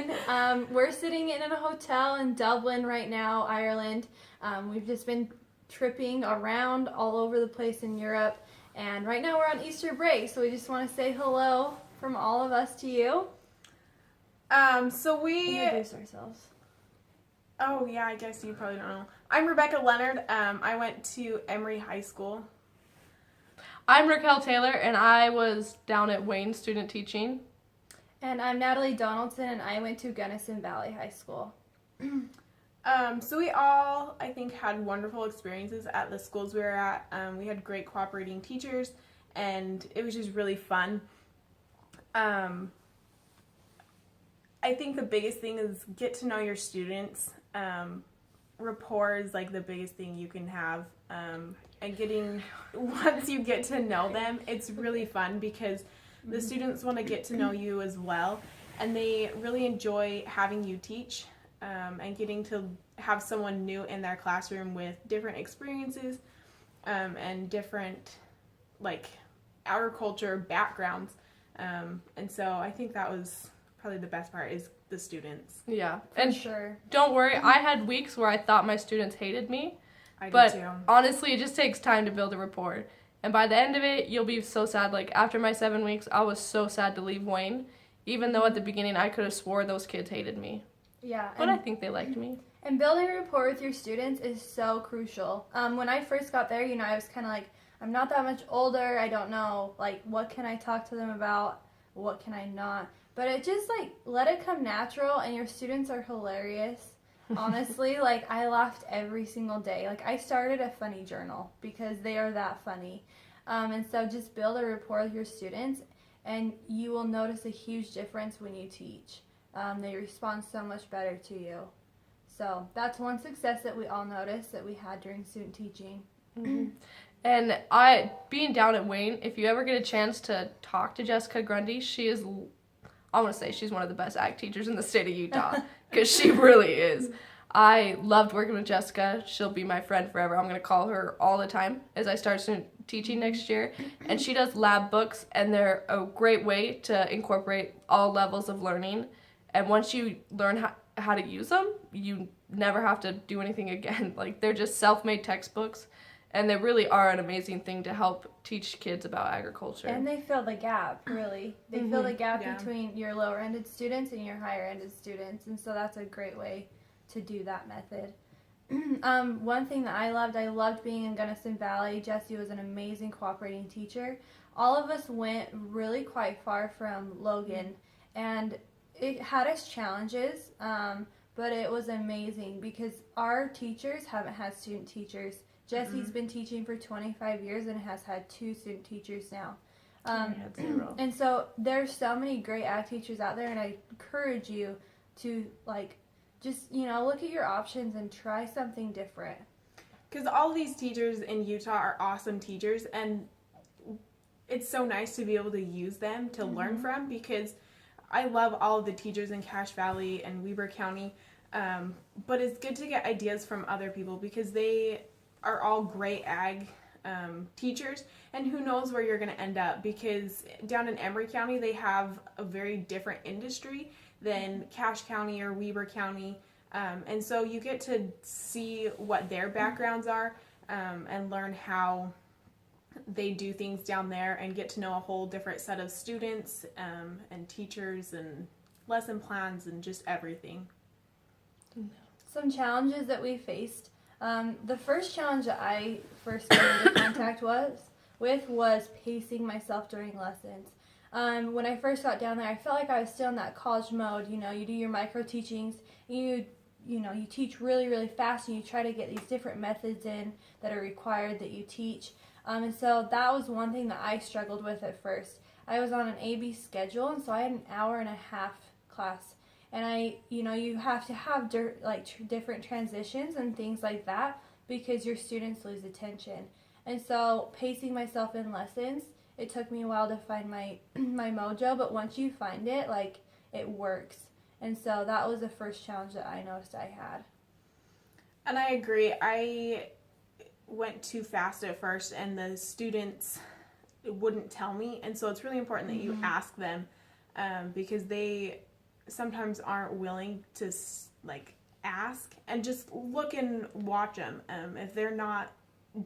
everyone. We're sitting in a hotel in Dublin right now, Ireland. We've just been tripping around all over the place in Europe, and right now we're on Easter break, so we just want to say hello from all of us to you. So we Introduce ourselves. Oh yeah, I guess you probably don't know. I'm Rebecca Leonard. I went to Emory High School. I'm Raquel Taylor, and I was down at Wayne student teaching. And I'm Natalie Donaldson, and I went to Gunnison Valley High School. So we all, I think, had wonderful experiences at the schools we were at. We had great cooperating teachers, and it was just really fun. I think the biggest thing is get to know your students. Rapport is like the biggest thing you can have. And once you get to know them, it's really fun because the students want to get to know you as well, and they really enjoy having you teach and getting to have someone new in their classroom with different experiences and different like agriculture backgrounds. And so I think that was probably the best part is the students. Yeah, For sure. Don't worry, I had weeks where I thought my students hated me. I But did too. honestly, it just takes time to build a rapport. And by the end of it, you'll be so sad. Like, after my 7 weeks, I was so sad to leave Wayne, even though at the beginning I could have swore those kids hated me. Yeah. But I think they liked me. And building a rapport with your students is so crucial. When I first got there, I was kind of like, I'm not that much older. I don't know, like, what can I talk to them about? What can I not? But it just, like, let it come natural, and your students are hilarious. Honestly, like, I laughed every single day. Like, I started a funny journal because they are that funny. And so just build a rapport with your students, and you will notice a huge difference when you teach. They respond so much better to you. So that's one success that we all noticed that we had during student teaching. Mm-hmm. And being down at Wayne, if you ever get a chance to talk to Jessica Grundy, I want to say she's one of the best ag teachers in the state of Utah, because she really is. I loved working with Jessica. She'll be my friend forever. I'm going to call her all the time as I start student teaching next year. And she does lab books, and they're a great way to incorporate all levels of learning. And once you learn how to use them, you never have to do anything again. Like, they're just self-made textbooks, and they really are an amazing thing to help teach kids about agriculture. And they fill the gap, really. They fill the gap Yeah. between your lower-ended students and your higher-ended students. And so that's a great way to do that method. One thing that I loved being in Gunnison Valley. Jessie was an amazing cooperating teacher. All of us went really quite far from Logan, and it had its challenges, but it was amazing because our teachers haven't had student teachers. Jessie's been teaching for 25 years and has had 2 student teachers now. I had 0. And so there's so many great ag teachers out there, and I encourage you to, like, just, look at your options and try something different. Because all these teachers in Utah are awesome teachers, and it's so nice to be able to use them to learn from, because I love all of the teachers in Cache Valley and Weber County, but it's good to get ideas from other people because they are all great ag teachers, and who knows where you're going to end up, because down in Emory County they have a very different industry than Cache County or Weber County, and so you get to see what their backgrounds are and learn how they do things down there, and get to know a whole different set of students and teachers and lesson plans and just everything. Some challenges that we faced. The first challenge that I first came into contact with was pacing myself during lessons. When I first got down there, I felt like I was still in that college mode. You do your micro teachings, you teach really, really fast, and you try to get these different methods in that are required that you teach. And so that was one thing that I struggled with at first. I was on an AB schedule, and so I had an hour and a half class. And you have to have different transitions and things like that because your students lose attention. And so pacing myself in lessons, it took me a while to find my mojo, but once you find it, like, it works. And so that was the first challenge that I noticed I had. And I agree. I went too fast at first, and the students wouldn't tell me. And so it's really important that you ask them because they sometimes aren't willing to ask and just look and watch them. If they're not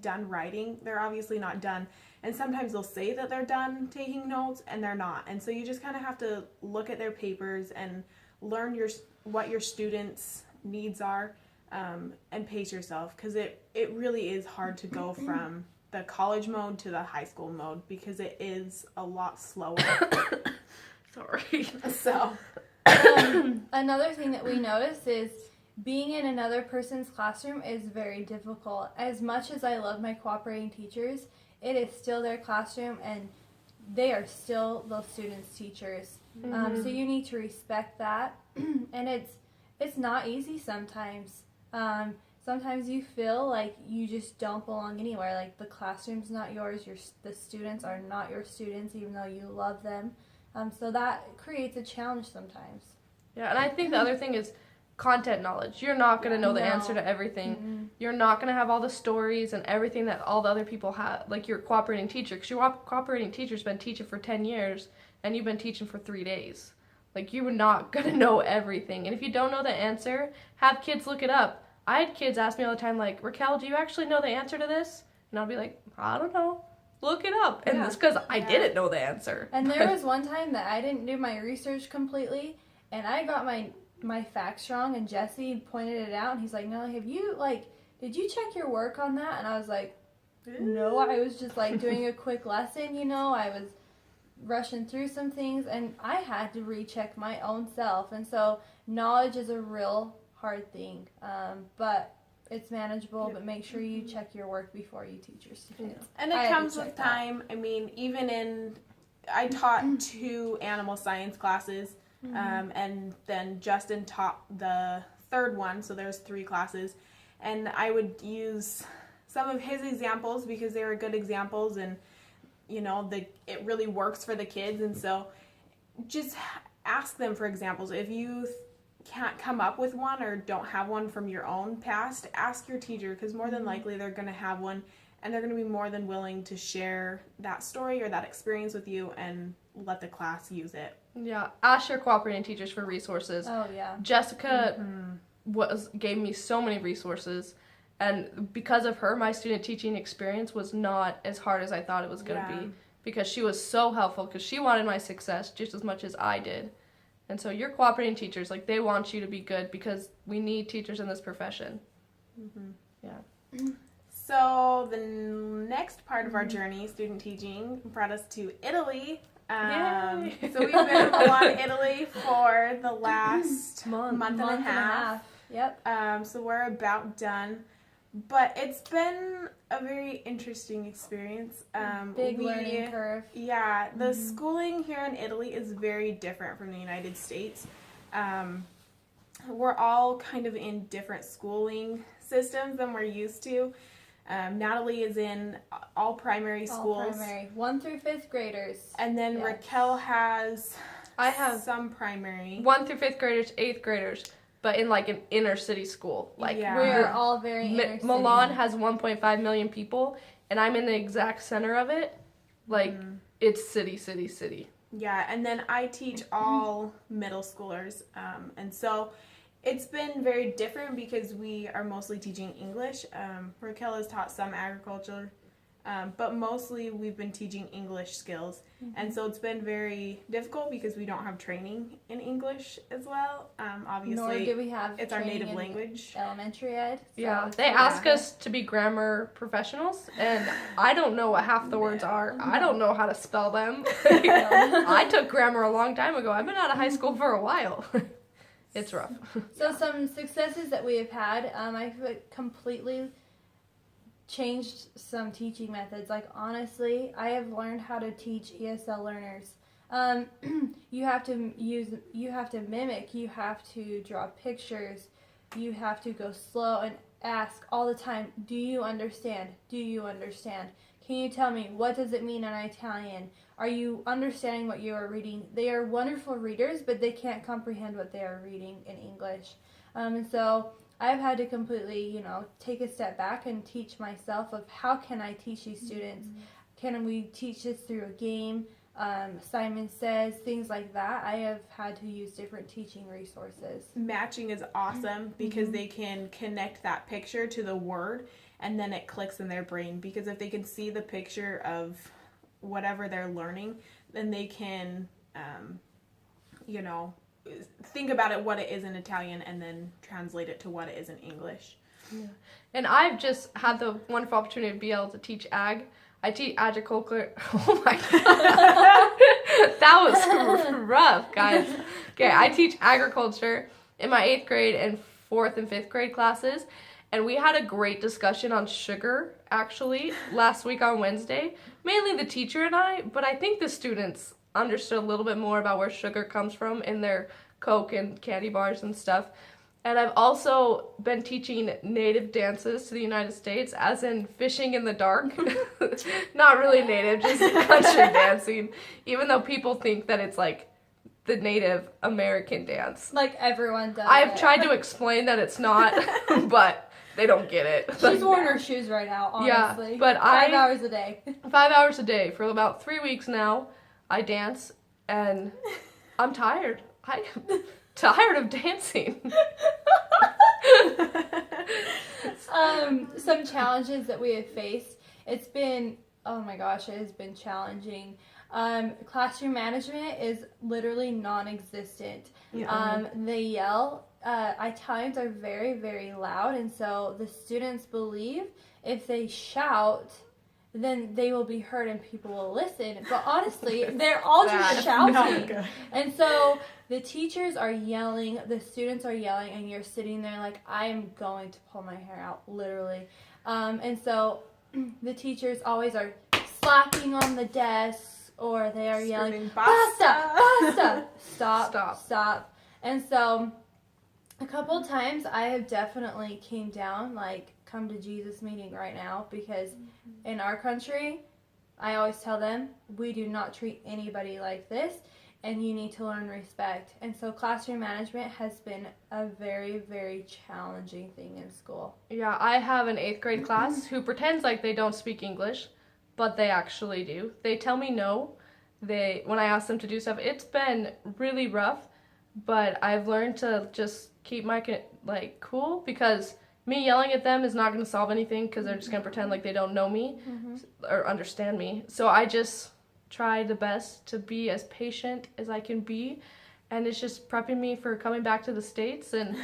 done writing, they're obviously not done. And sometimes they'll say that they're done taking notes and they're not. And so you just kind of have to look at their papers and learn what your students' needs are, and pace yourself, because it really is hard to go from the college mode to the high school mode because it is a lot slower. Sorry. So Another thing that we notice is being in another person's classroom is very difficult. As much as I love my cooperating teachers, it is still their classroom and they are still those students' teachers. So you need to respect that. And it's not easy sometimes. Sometimes you feel like you just don't belong anywhere. Like the classroom's not yours. The students are not your students, even though you love them. So that creates a challenge sometimes. Yeah, and I think the other thing is content knowledge. You're not going to know the No. answer to everything. Mm-mm. You're not going to have all the stories and everything that all the other people have, like your cooperating teacher. Because your cooperating teacher's been teaching for 10 years and you've been teaching for 3 days. Like, you're not going to know everything. And if you don't know the answer, have kids look it up. I had kids ask me all the time, like, Raquel, do you actually know the answer to this? And I'll be like, I don't know. Look it up. And Yeah. it's because I didn't know the answer. And there was one time that I didn't do my research completely, and I got my facts wrong, and Jesse pointed it out, and he's like, no, did you check your work on that? And I was like, no, I was just doing a quick lesson, I was rushing through some things, and I had to recheck my own self. And so knowledge is a real hard thing, but it's manageable. But make sure you check your work before you teach your students. And I it had to comes check with that. time. I mean, I taught 2 animal science classes, and then Justin taught the third one, so there's 3 classes. And I would use some of his examples because they were good examples, and it really works for the kids. And so just ask them for examples. If you can't come up with one or don't have one from your own past, ask your teacher, because more than likely they're going to have one, and they're going to be more than willing to share that story or that experience with you and let the class use it. Yeah, ask your cooperating teachers for resources. Oh yeah. Jessica gave me so many resources, and because of her, my student teaching experience was not as hard as I thought it was going to be, because she was so helpful, because she wanted my success just as much as I did. And so your cooperating teachers, they want you to be good, because we need teachers in this profession. Yeah. So the next part of our journey, student teaching, brought us to Italy. Yay! So we've been in Italy for the last month and a half. Yep. So we're about done. But it's been a very interesting experience. Big learning curve. Yeah, the schooling here in Italy is very different from the United States. We're all kind of in different schooling systems than we're used to. Natalie is in all primary schools. All primary. 1 through 5th graders. And then Yes. Raquel has I have some primary. 1 through 5th graders, 8th graders, but in an inner city school. Yeah. We're all very inner city. Milan has 1.5 million people, and I'm in the exact center of it. It's city. Yeah, and then I teach all middle schoolers. And so it's been very different because we are mostly teaching English. Raquel has taught some agriculture, but mostly we've been teaching English skills. And so it's been very difficult because we don't have training in English as well. Obviously, Nor do we have it's our training native in language. elementary ed. So Yeah, they ask us to be grammar professionals, and I don't know what half the words are. I don't know how to spell them. I took grammar a long time ago. I've been out of high school for a while. It's rough. So some successes that we have had, I've completely changed some teaching methods. Honestly, I have learned how to teach ESL learners. You have to mimic, you have to draw pictures, you have to go slow and ask all the time, do you understand? Do you understand? Can you tell me, what does it mean in Italian? Are you understanding what you are reading? They are wonderful readers, but they can't comprehend what they are reading in English. And so I've had to completely, take a step back and teach myself of how can I teach these students? Can we teach this through a game? Simon Says, things like that. I have had to use different teaching resources. Matching is awesome because they can connect that picture to the word and then it clicks in their brain, because if they can see the picture of whatever they're learning, then they can think about it what it is in Italian and then translate it to what it is in English. Yeah. And I've just had the wonderful opportunity to be able to teach ag. I teach agriculture. Oh my god. That was rough, guys. Okay, I teach agriculture in my 8th grade and 4th and 5th grade classes. And we had a great discussion on sugar, actually, last week on Wednesday. Mainly the teacher and I, but I think the students understood a little bit more about where sugar comes from in their Coke and candy bars and stuff. And I've also been teaching native dances to the United States, as in fishing in the dark. Not really native, just country dancing. Even though people think that it's like the Native American dance. Like everyone does. I've it. tried to explain that it's not, but they don't get it. She's wearing her shoes right now, honestly. Yeah, but 5 hours a day. 5 hours a day for about 3 weeks now, I dance, and I'm tired. I'm tired of dancing. Some challenges that we have faced. It's been, oh my gosh, it has been challenging. Classroom management is literally non-existent. They yell. Italians are very, very loud, and so the students believe if they shout, then they will be heard and people will listen. But honestly, they're all just shouting. And so the teachers are yelling, the students are yelling, and you're sitting there like, I'm going to pull my hair out, literally. And so the teachers always are slapping on the desks, or they are yelling, basta, basta, stop. And so a couple times I have definitely came down, like, come to Jesus meeting right now, because in our country, I always tell them, we do not treat anybody like this, and you need to learn respect. And so classroom management has been a very, very challenging thing in school. Yeah, I have an 8th grade class who pretends like they don't speak English, but they actually do. They tell me no. When I ask them to do stuff, it's been really rough, but I've learned to just keep my cool, because me yelling at them is not going to solve anything, because they're just going to pretend like they don't know me or understand me. So I just try the best to be as patient as I can be, and it's just prepping me for coming back to the States and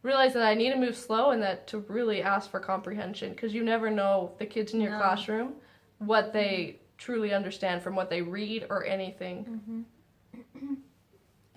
realize that I need to move slow and that to really ask for comprehension, because you never know the kids in your classroom, what they truly understand from what they read or anything.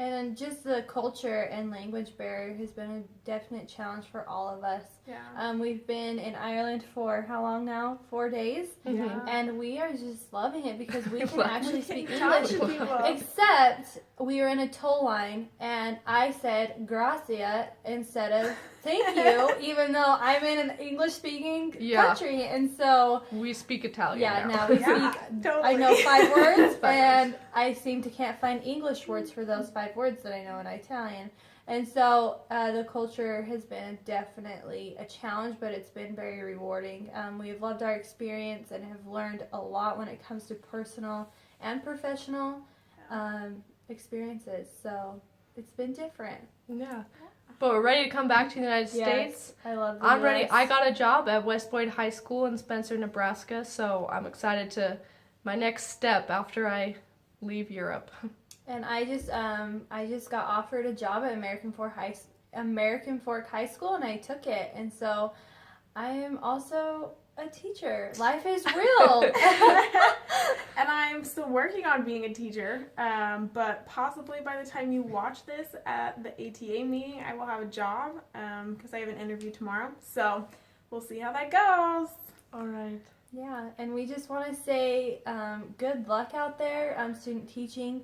And then just the culture and language barrier has been a definite challenge for all of us. Yeah. We've been in Ireland for how long now? 4 days. Yeah. And we are just loving it because we can actually speak Talk English. to people. Except we were in a toll line and I said gracia instead of thank you, even though I'm in an English speaking country. And so we speak Italian now we speak Totally. I know 5 words and I seem to can't find English words for those 5 words that I know in Italian. And so the culture has been definitely a challenge, but it's been very rewarding. We've loved our experience and have learned a lot when it comes to personal and professional experiences. So it's been different. Yeah. But we're ready to come back to the United States. I love I'm ready. I got a job at West Boyd High School in Spencer, Nebraska, so I'm excited to my next step after I leave Europe. And I just got offered a job at American Fork High School, and I took it. And so I am also a teacher. Life is real. And I'm still working on being a teacher, but possibly by the time you watch this at the ATA meeting, I will have a job, because I have an interview tomorrow. So we'll see how that goes. All right. Yeah, and we just want to say good luck out there, student teaching.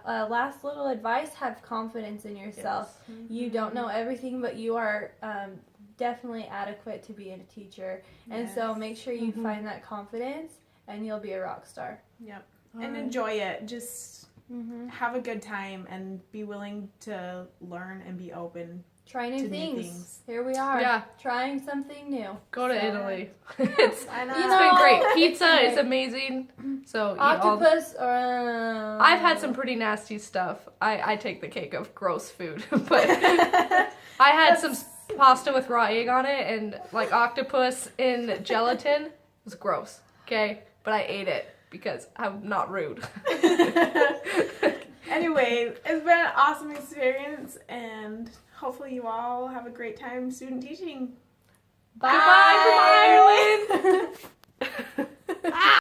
Last little advice, have confidence in yourself. Yes. You don't know everything, but you are definitely adequate to be a teacher. And so make sure you find that confidence and you'll be a rock star. Yep. And enjoy it. Just have a good time and be willing to learn and be open Try new to new things. things. Here we are. Yeah. Trying something new. Go to So- Italy. It's I know. You It's been great. know, Pizza is right. amazing. So eat all. Octopus or I've had some pretty nasty stuff. I take the cake of gross food, but I had some pasta with raw egg on it and like octopus in gelatin. It was gross. Okay, but I ate it because I'm not rude. Anyway, it's been an awesome experience, and hopefully you all have a great time student teaching. Bye. Goodbye from Ireland.